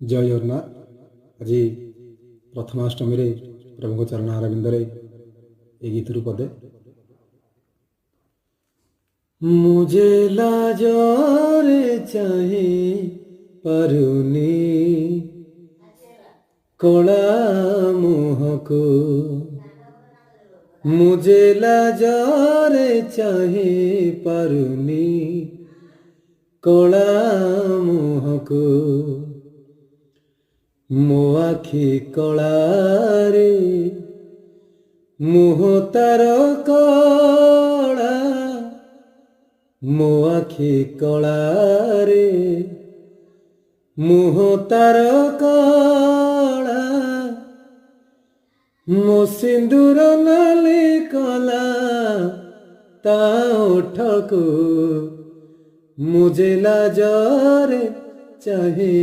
जय जगन्नाथ। आज प्रथमाष्टमी प्रभु चरण अरविंद ये गीत पदे मुझे लाजरे चाहे परुनी कला मुह को मुझे लाजरे चाहे परुनी कला मुह को मो आखि कलारे मुह तार कला मो आखि कलारे मुह तार कला मो सिंदूर नाली कला ता ओठको मुझे लाजरे चाहे